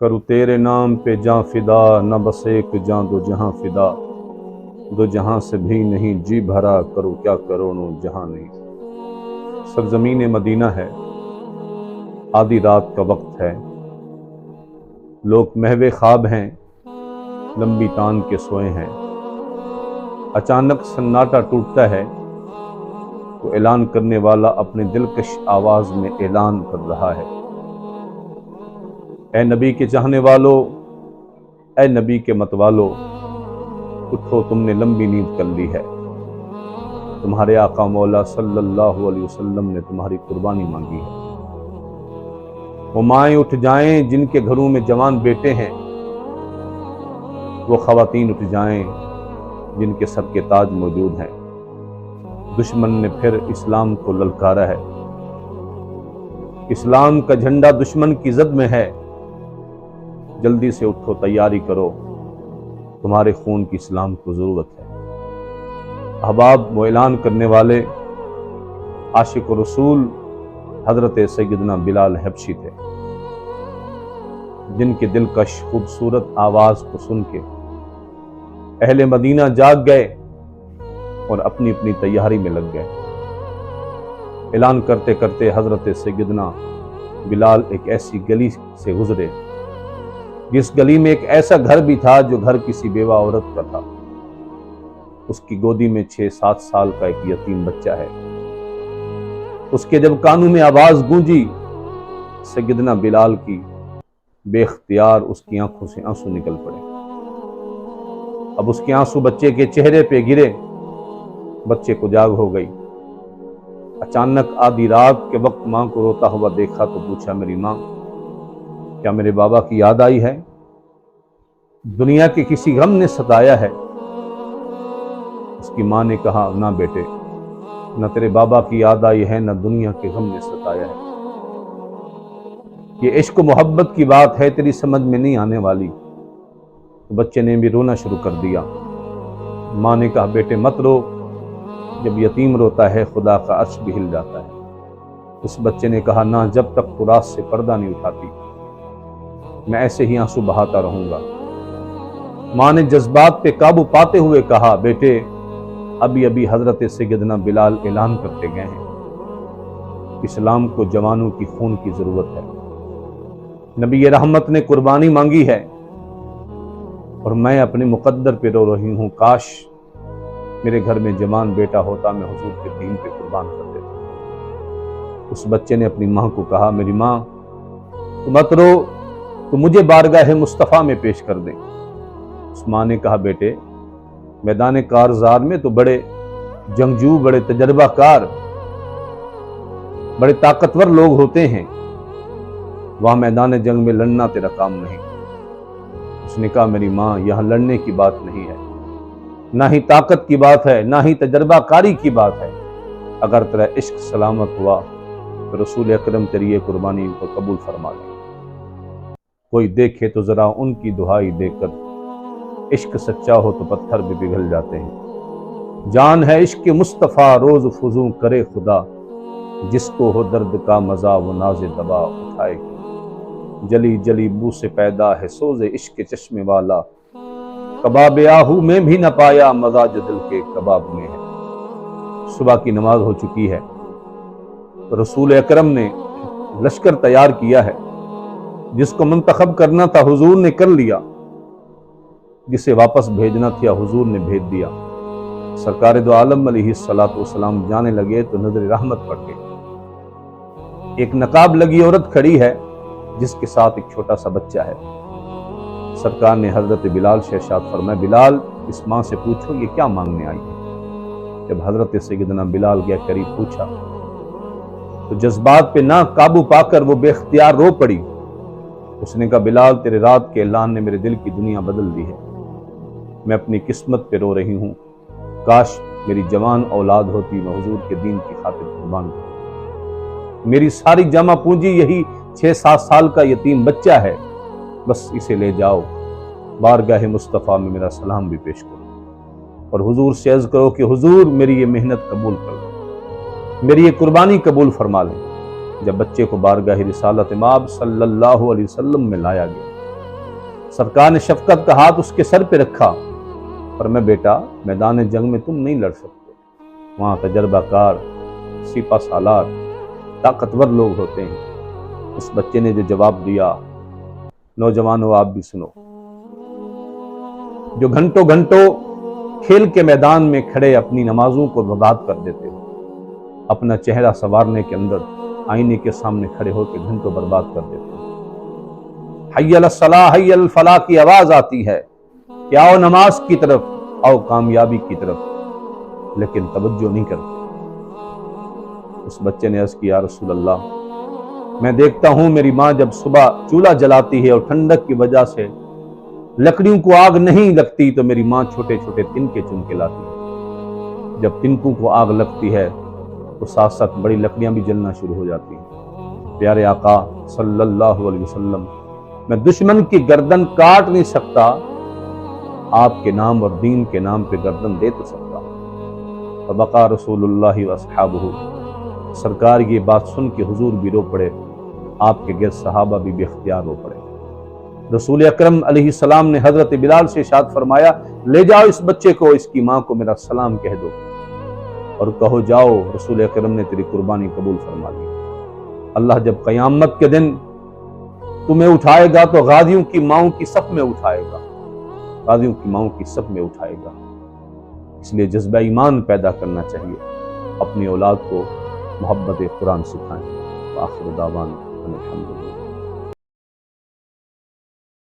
کرو تیرے نام پہ جاں فدا، نہ بس ایک جاں دو جہاں فدا، دو جہاں سے بھی نہیں جی بھرا، کرو کیا کروڑوں جہاں نہیں۔ سرزمین مدینہ ہے، آدھی رات کا وقت ہے، لوگ محو خواب ہیں، لمبی تان کے سوئے ہیں۔ اچانک سناٹا ٹوٹتا ہے تو اعلان کرنے والا اپنے دلکش آواز میں اعلان کر رہا ہے، اے نبی کے چاہنے والو، اے نبی کے متوالو، اٹھو تم نے لمبی نیند کر لی ہے، تمہارے آقا مولا صلی اللہ علیہ وسلم نے تمہاری قربانی مانگی ہے۔ وہ مائیں اٹھ جائیں جن کے گھروں میں جوان بیٹے ہیں، وہ خواتین اٹھ جائیں جن کے سر کے تاج موجود ہیں۔ دشمن نے پھر اسلام کو للکارا ہے، اسلام کا جھنڈا دشمن کی زد میں ہے، جلدی سے اٹھو تیاری کرو، تمہارے خون کی اسلام کو ضرورت ہے۔ احباب، وہ اعلان کرنے والے عاشق و رسول حضرت سیدنا بلال حبشی تھے، جن کے دلکش خوبصورت آواز کو سن کے اہل مدینہ جاگ گئے اور اپنی اپنی تیاری میں لگ گئے۔ اعلان کرتے کرتے حضرت سیدنا بلال ایک ایسی گلی سے گزرے جس گلی میں ایک ایسا گھر بھی تھا جو گھر کسی بیوہ عورت کا تھا۔ اس کی گودی میں 6-7 سال کا ایک یتیم بچہ ہے۔ اس کے جب کانوں میں آواز گونجی سیدنا بلال کی، بے اختیار اس کی آنکھوں سے آنسو نکل پڑے۔ اب اس کے آنسو بچے کے چہرے پہ گرے، بچے کو جاگ ہو گئی۔ اچانک آدھی رات کے وقت ماں کو روتا ہوا دیکھا تو پوچھا، میری ماں، کیا میرے بابا کی یاد آئی ہے؟ دنیا کے کسی غم نے ستایا ہے؟ اس کی ماں نے کہا، نہ بیٹے، نہ تیرے بابا کی یاد آئی ہے، نہ دنیا کے غم نے ستایا ہے۔ یہ عشق و محبت کی بات ہے، تیری سمجھ میں نہیں آنے والی۔ تو بچے نے بھی رونا شروع کر دیا۔ ماں نے کہا، بیٹے مت رو، جب یتیم روتا ہے خدا کا عرش بھی ہل جاتا ہے۔ اس بچے نے کہا، نہ، جب تک تو رات سے پردہ نہیں اٹھاتی میں ایسے ہی آنسو بہاتا رہوں گا۔ ماں نے جذبات پہ قابو پاتے ہوئے کہا، بیٹے ابھی ابھی حضرت سیدنا بلال اعلان کرتے گئے ہیں، اسلام کو جوانوں کی خون کی ضرورت ہے، نبی رحمت نے قربانی مانگی ہے، اور میں اپنے مقدر پہ رو رہی ہوں، کاش میرے گھر میں جوان بیٹا ہوتا، میں حضور کے دین پہ قربان کر دیتا۔ اس بچے نے اپنی ماں کو کہا، میری ماں تو مت رو، تو مجھے بارگاہ مصطفیٰ میں پیش کر دیں۔ اس ماں نے کہا، بیٹے میدان کارزار میں تو بڑے جنگجو، بڑے تجربہ کار، بڑے طاقتور لوگ ہوتے ہیں، وہاں میدان جنگ میں لڑنا تیرا کام نہیں۔ اس نے کہا، میری ماں یہاں لڑنے کی بات نہیں ہے، نہ ہی طاقت کی بات ہے، نہ ہی تجربہ کاری کی بات ہے۔ اگر تیرا عشق سلامت ہوا تو رسول اکرم تیری یہ قربانی کو قبول فرما لے۔ کوئی دیکھے تو ذرا ان کی دہائی دے کر، عشق سچا ہو تو پتھر بھی پگھل جاتے ہیں۔ جان ہے عشق مصطفیٰ روز فزوں کرے خدا، جس کو ہو درد کا مزہ وہ ناز دبا اٹھائے۔ جلی جلی بو سے پیدا ہے سوز عشق چشمے والا، کباب آہو میں بھی نہ پایا مزہ جو دل کے کباب میں ہے۔ صبح کی نماز ہو چکی ہے، رسول اکرم نے لشکر تیار کیا ہے، جس کو منتخب کرنا تھا حضور نے کر لیا، جسے واپس بھیجنا تھا حضور نے بھیج دیا۔ سرکار دو عالم علیہ السلام جانے لگے تو نظر رحمت پڑ گئی۔ ایک نقاب لگی عورت کھڑی ہے جس کے ساتھ ایک چھوٹا سا بچہ ہے۔ سرکار نے حضرت بلال سے ارشاد فرمایا، بلال اس ماں سے پوچھو یہ کیا مانگنے آئی ہے۔ جب حضرت سیدنا بلال گیا قریب پوچھا تو جذبات پہ نہ قابو پا کر وہ بے اختیار رو پڑی۔ اس نے کہا، بلال تیرے رات کے اعلان نے میرے دل کی دنیا بدل دی ہے، میں اپنی قسمت پہ رو رہی ہوں، کاش میری جوان اولاد ہوتی، میں حضور کے دین کی خاطر قربان کرتی۔ میری ساری جمع پونجی یہی 6-7 سال کا یتیم بچہ ہے، بس اسے لے جاؤ، بارگاہ مصطفیٰ میں میرا سلام بھی پیش کرو، اور حضور سے عرض کرو کہ حضور میری یہ محنت قبول کر لیں، میری یہ قربانی قبول فرما لیں۔ جب بچے کو بارگاہ رسالت مآب صلی اللہ علیہ وسلم میں لایا گیا سرکار نے شفقت کا ہاتھ اس کے سر پہ رکھا، پر میں بیٹا میدان جنگ میں تم نہیں لڑ سکتے، وہاں تجربہ کار سپہ سالار طاقتور لوگ ہوتے ہیں۔ اس بچے نے جو جواب دیا، نوجوانوں آپ بھی سنو، جو گھنٹوں گھنٹوں کھیل کے میدان میں کھڑے اپنی نمازوں کو برباد کر دیتے ہو، اپنا چہرہ سنوارنے کے اندر آئینے کے سامنے کھڑے ہو کے گھنٹوں برباد کر دیتے ہو، حی علی الصلاح حی علی الفلاح کی آواز آتی ہے کہ آؤ نماز کی طرف، آؤ کامیابی کی طرف، لیکن توجہ نہیں کرتے۔ اس بچے نے عرض کیا، یا رسول اللہ، میں دیکھتا ہوں میری ماں جب صبح چولہا جلاتی ہے اور ٹھنڈک کی وجہ سے لکڑیوں کو آگ نہیں لگتی تو میری ماں چھوٹے چھوٹے تنکے چن کے لاتی ہے، جب تنکوں کو آگ لگتی ہے تو ساتھ ساتھ بڑی لکڑیاں بھی جلنا شروع ہو جاتی ہیں۔ پیارے آقا صلی اللہ علیہ وسلم، میں دشمن کی گردن کاٹ نہیں سکتا، آپ کے نام اور دین کے نام پہ گردن دے تو سکتا ہوں۔ فبقى رسول اللہ واصحابہ، سرکار یہ بات سن کے حضور بھی رو پڑے، آپ کے گرد صحابہ بھی بے اختیار رو پڑے۔ رسول اکرم علیہ السلام نے حضرت بلال سے ارشاد فرمایا، لے جاؤ اس بچے کو، اس کی ماں کو میرا سلام کہہ دو اور کہو جاؤ رسول اکرم نے تیری قربانی قبول فرما لی۔ اللہ جب قیامت کے دن تمہیں اٹھائے گا تو غازیوں کی ماؤں کی صف میں اٹھائے گا، غازیوں کی ماؤں کی صف میں اٹھائے گا۔ اس لیے جذبہ ایمان پیدا کرنا چاہیے، اپنی اولاد کو محبت قرآن سکھائیں۔ وآخر دعوانا الحمدللہ۔